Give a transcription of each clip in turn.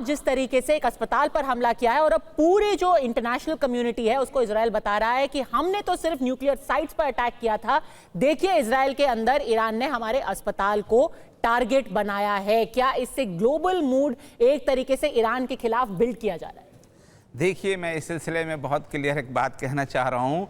आज जिस तरीके से एक अस्पताल पर हमला किया है और अब पूरे जो इंटरनेशनल कम्युनिटी है उसको इजराइल बता रहा है कि हमने तो सिर्फ न्यूक्लियर साइट्स पर अटैक किया था, देखिए इजराइल के अंदर ईरान ने हमारे अस्पताल को टारगेट बनाया है। क्या इससे ग्लोबल मूड एक तरीके से ईरान के खिलाफ बिल्ड किया जा रहा है? देखिए, मैं इस सिलसिले में बहुत क्लियर एक बात कहना चाह रहा हूं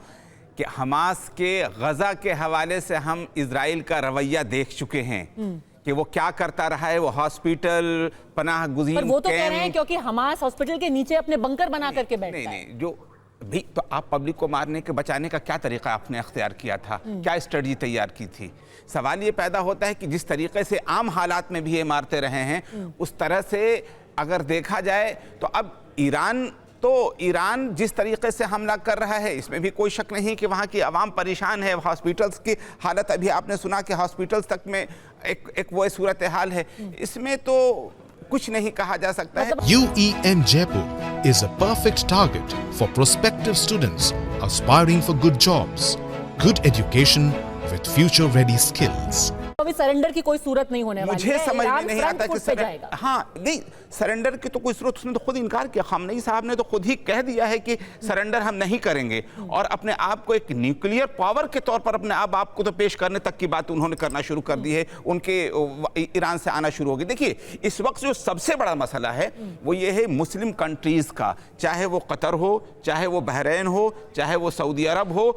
कि हमास के गजा के हवाले से हम इजराइल का रवैया देख चुके हैं कि वो क्या करता रहा है। वो हॉस्पिटल, पनाह गुज़ीन, पर वो तो कह रहे हैं क्योंकि हमास हॉस्पिटल के नीचे अपने बंकर बना करके बैठता है। नहीं, जो भी तो आप पब्लिक को मारने के बचाने का क्या तरीका आपने अख्तियार किया था, क्या स्ट्रेटजी तैयार की थी? सवाल ये पैदा होता है कि जिस तरीके से आम हालात में भी ये मारते रहे हैं उस तरह से अगर देखा जाए तो अब ईरान जिस तरीके से हमला कर रहा है इसमें भी कोई शक नहीं कि वहाँ की आवाम परेशान है। हॉस्पिटल्स की हालत अभी आपने सुना कि हॉस्पिटल्स तक में एक वो सूरत हाल है, इसमें तो कुछ नहीं कहा जा सकता है। UEM Jaipur is a perfect target for prospective students aspiring for good jobs, good education with future ready skills. अभी सरेंडर की कोई सूरत नहीं होने वाली है। मुझे समझ में नहीं आता कि सरेंडर की तो कोई सूरत, उसने तो खुद इनकार किया। खामनेई साहब ने तो खुद ही कह दिया है कि सरेंडर हम नहीं करेंगे और अपने आप को एक न्यूक्लियर पावर के तौर पर अपने आप को तो पेश करने तक की बात उन्होंने करना शुरू कर दी है। उनके ईरान से आना शुरू हो गई। देखिए, इस वक्त जो सबसे बड़ा मसला है वो ये है मुस्लिम कंट्रीज का, चाहे वो कतर हो, चाहे वो बहरीन हो, चाहे वो सऊदी अरब हो,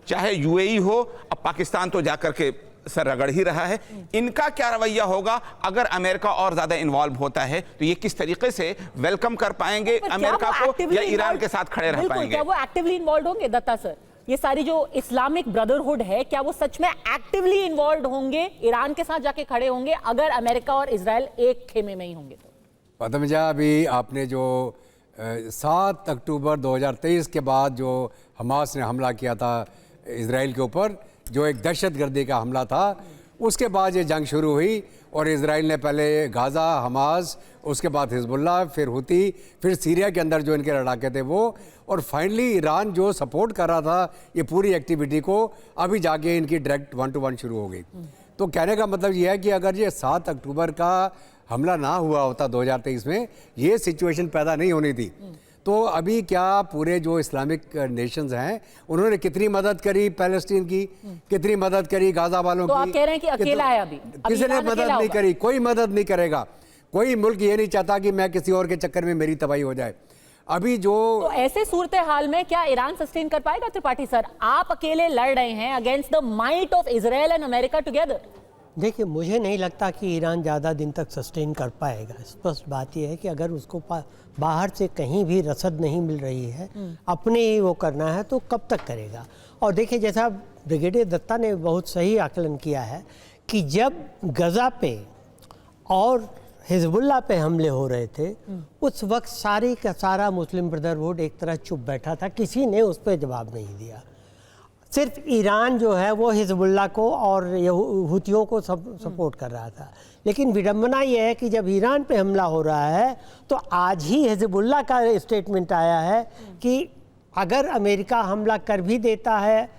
चाहे UAE हो, अब पाकिस्तान तो जाकर के सर रगड़ ही रहा है। इनका क्या रवैया होगा अगर अमेरिका और ज्यादा इन्वॉल्व होता है? तो ये किस तरीके से वेलकम कर पाएंगे अमेरिका को या ईरान के साथ खड़े रह पाएंगे? क्या वो एक्टिवली इन्वॉल्व होंगे दत्ता सर? ये सारी जो इस्लामिक ब्रदरहुड है, क्या वो सच में एक्टिवली इन्वॉल्व होंगे, ईरान के साथ जाके खड़े होंगे अगर अमेरिका और इजराइल एक खेमे में ही होंगे? तो पदमजा, अभी आपने जो 7 अक्टूबर 2023 के बाद जो हमास ने हमला किया था इजराइल के ऊपर, जो एक दहशतगर्दी का हमला था, उसके बाद ये जंग शुरू हुई और इजराइल ने पहले गाज़ा, हमास, उसके बाद हिजबुल्लाह, फिर हुती, फिर सीरिया के अंदर जो इनके लड़ाके थे वो, और फाइनली ईरान जो सपोर्ट कर रहा था ये पूरी एक्टिविटी को, अभी जाके इनकी डायरेक्ट 1-to-1 शुरू हो गई। तो कहने का मतलब ये है कि अगर ये 7 अक्टूबर का हमला ना हुआ होता 2023 में, ये सिचुएशन पैदा नहीं होनी थी। तो अभी क्या पूरे जो इस्लामिक नेशंस हैं उन्होंने कितनी मदद करी पैलेस्टीन की, कितनी मदद करी गाजा वालों तो की? आप कह रहे हैं कि अकेला है अभी किसी ने मदद नहीं करी, कोई मदद नहीं करेगा। कोई मुल्क ये नहीं चाहता कि मैं किसी और के चक्कर में मेरी तबाही हो जाए। अभी जो तो ऐसे सूरत हाल में क्या ईरान सस्टेन कर पाएगा? त्रिपाठी सर, आप अकेले लड़ रहे हैं against the might of Israel and America together. देखिए, मुझे नहीं लगता कि ईरान ज़्यादा दिन तक सस्टेन कर पाएगा। स्पष्ट बात यह है कि अगर उसको बाहर से कहीं भी रसद नहीं मिल रही है, अपने ही वो करना है, तो कब तक करेगा? और देखिए, जैसा ब्रिगेडियर दत्ता ने बहुत सही आकलन किया है कि जब गजा पे और हिजबुल्लाह पे हमले हो रहे थे, उस वक्त सारी का सारा मुस्लिम ब्रदरहुड एक तरह चुप बैठा था, किसी ने उस पर जवाब नहीं दिया। सिर्फ ईरान जो है वो हिजबुल्लाह को और हुतियों को सपोर्ट कर रहा था। लेकिन विडंबना यह है कि जब ईरान पे हमला हो रहा है तो आज ही हिजबुल्लाह का स्टेटमेंट आया है कि अगर अमेरिका हमला कर भी देता है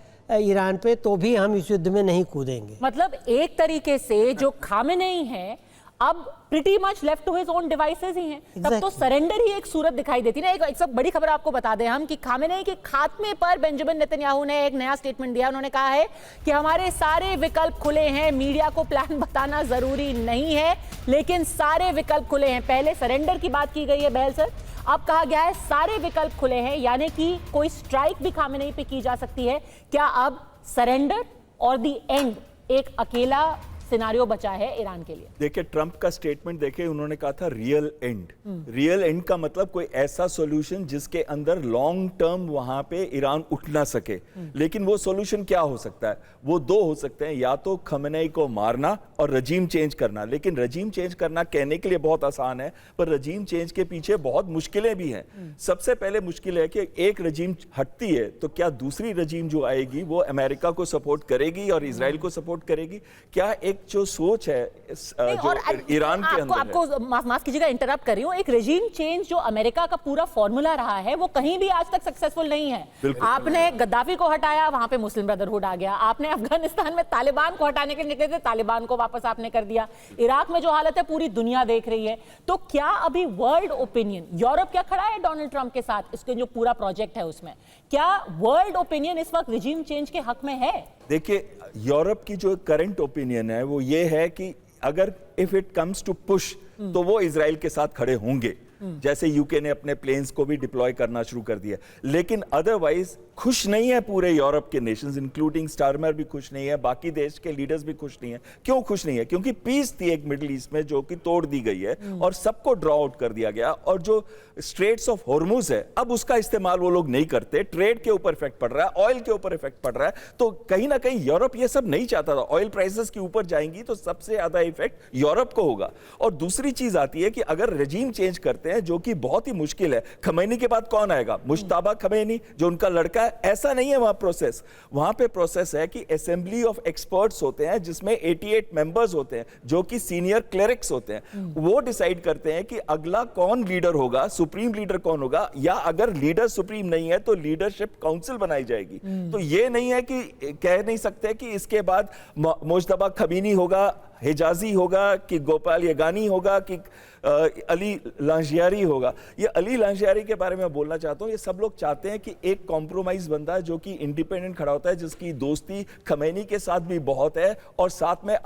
ईरान पे तो भी हम इस युद्ध में नहीं कूदेंगे। मतलब एक तरीके से जो खामेनेई है अब pretty much left to his own devices ही हैं। तब तो सरेंडर ही एक सूरत दिखाई देती ना। एक सब बड़ी खबर आपको बता दें हम कि खामेनेई के खात्मे पर बेंजामिन नेतन्याहू ने एक नया स्टेटमेंट दिया। उन्होंने कहा है कि हमारे सारे विकल्प खुले हैं, मीडिया को प्लान बताना जरूरी नहीं है, लेकिन सारे विकल्प खुले हैं। पहले सरेंडर की बात की गई है बहल सर, अब कहा गया है सारे विकल्प खुले हैं, यानी कि कोई स्ट्राइक भी खामेनेई पे की जा सकती है। क्या अब सरेंडर और द एंड एक अकेला सिनारियो बचा है ईरान के लिए? देखिए, ट्रंप का स्टेटमेंट देखिए, उन्होंने कहा था रियल एंड। रियल एंड का मतलब कोई ऐसा सॉल्यूशन जिसके अंदर लॉन्ग टर्म वहां पे ईरान उठ ना सके। लेकिन वो सॉल्यूशन क्या हो सकता है? वो दो हो सकते हैं, या तो खमेनेई को मारना और रजीम चेंज करना। लेकिन रजीम चेंज करना कहने के लिए बहुत आसान है, पर रजीम चेंज के पीछे बहुत मुश्किलें भी हैं। सबसे पहले मुश्किल है कि एक रजीम हटती है तो क्या दूसरी रजीम जो आएगी वो अमेरिका को सपोर्ट करेगी और इजराइल को सपोर्ट करेगी? क्या एक एक जो सोच है नहीं, जो और ईरान के अंदर है। आपको माफ कीजिएगा, इंटरप्ट कर रही हूँ। एक रेजीम चेंज जो अमेरिका का पूरा फॉर्मूला रहा है वो कहीं भी आज तक सक्सेसफुल नहीं है। आपने गद्दाफी को हटाया, वहां पे मुस्लिम ब्रदरहुड आ गया। आपने अफगानिस्तान में तालिबान को हटाने के निकले थे, तालिबान को वापस आपने कर दिया। इराक में जो हालत है पूरी दुनिया देख रही है। तो क्या अभी वर्ल्ड ओपिनियन, यूरोप क्या खड़ा है डोनाल्ड ट्रंप के साथ, इसके जो पूरा प्रोजेक्ट है उसमें, क्या वर्ल्ड ओपिनियन इस वक्त रिजीम चेंज के हक में है? देखिए, यूरोप की जो करंट ओपिनियन है वो ये है कि अगर if it comes to push तो वो इजराइल के साथ खड़े होंगे, जैसे यूके ने अपने प्लेन्स को भी डिप्लॉय करना शुरू कर दिया। लेकिन अदरवाइज खुश नहीं है पूरे यूरोप के नेशंस, इंक्लूडिंग स्टारमर भी खुश नहीं है, बाकी देश के लीडर्स भी खुश नहीं है। क्यों खुश नहीं है? क्योंकि पीस थी एक मिडिल ईस्ट में जो कि तोड़ दी गई है और सबको ड्रॉ आउट कर दिया गया। और जो स्ट्रेट्स ऑफ हॉर्मुज है, अब उसका इस्तेमाल वो लोग नहीं करते। ट्रेड के ऊपर इफेक्ट पड़ रहा है, ऑयल के ऊपर इफेक्ट पड़ रहा है। तो कहीं ना कहीं यूरोप ये सब नहीं चाहता था। ऑयल प्राइसेस के ऊपर जाएंगी तो सबसे ज्यादा इफेक्ट यूरोप को होगा। और दूसरी चीज आती है कि अगर रेजीम चेंज करते हैं, जो कि बहुत ही मुश्किल है। खमैनी के बाद कौन आएगा? मुश्ताबा खमैनी, जो उनका लड़का है। ऐसा नहीं है वहां प्रोसेस। वहां पे प्रोसेस है कि असेंबली ऑफ एक्सपर्ट्स होते हैं जिसमें 88 मेंबर्स होते हैं जो कि सीनियर क्लेरिक्स होते हैं। वो डिसाइड करते हैं कि अगला कौन लीडर होगा, सुप्रीम लीडर कौन होगा, या अगर लीडर सुप्रीम नहीं है तो लीडरशिप काउंसिल बनाई जाएगी। तो ये नहीं है कि कह नहीं सकते कि इसके बाद मुश्ताबा खमैनी होगा, हिजाजी होगा, कि गोपाल यगानी होगा, कि अली लांजियारी होगा। ये अली लांजियारी के बारे में बोलना चाहता हूँ। ये सब लोग चाहते हैं कि एक कॉम्प्रोमाइज बंदा है जो कि इंडिपेंडेंट खड़ा होता है, जिसकी दोस्ती खमैनी के साथ भी बहुत है और साथ में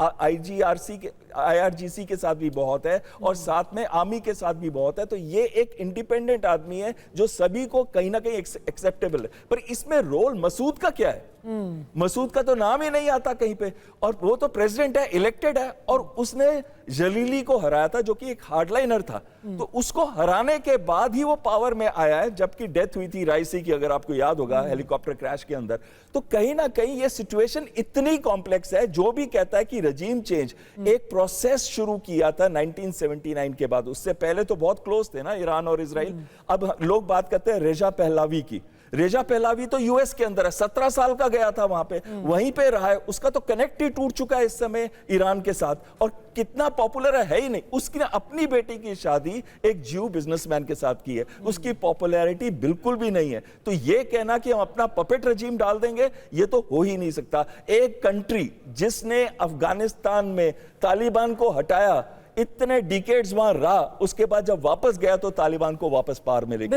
IRGC के साथ भी बहुत है और साथ में आर्मी के साथ भी बहुत है। तो ये एक इंडिपेंडेंट आदमी है जो सभी को कहीं ना कहीं एक्सेप्टेबल है। पर इसमें रोल मसूद का क्या है? मसूद का तो नाम ही नहीं आता कहीं पे। और वो तो प्रेसिडेंट है, इलेक्टेड है, और उसने जलीली को हराया था जो कि एक हार्डलाइनर था। तो उसको हराने के बाद ही वो पावर में आया है, जबकि डेथ हुई थी राइसी की, अगर आपको याद होगा, हेलीकॉप्टर क्रैश के अंदर। तो कहीं ना कहीं ये सिचुएशन इतनी कॉम्प्लेक्स है। जो भी कहता है कि रजीम चेंज एक प्रोसेस शुरू किया था 1979 के बाद, उससे पहले तो बहुत क्लोज थे ना ईरान और इजराइल। अब लोग बात करते हैं रेजा पहलावी की। रेजा पहलावी तो यूएस के अंदर है, 17 साल का गया था वहां पे, वहीं पे रहा है। उसका तो कनेक्ट ही टूट चुका है इस समय ईरान के साथ, और कितना पॉपुलर है ही नहीं। उसकी ना अपनी बेटी की शादी एक ज्यू बिजनेसमैन के साथ की है, उसकी पॉपुलैरिटी बिल्कुल भी नहीं है। तो ये कहना कि हम अपना पपेट रजीम डाल देंगे, ये तो हो ही नहीं सकता। एक कंट्री जिसने अफगानिस्तान में तालिबान को हटाया, इतने डिकेड्स वहां रहा, उसके बाद जब वापस गया तो तालिबान को वापस पार में लेके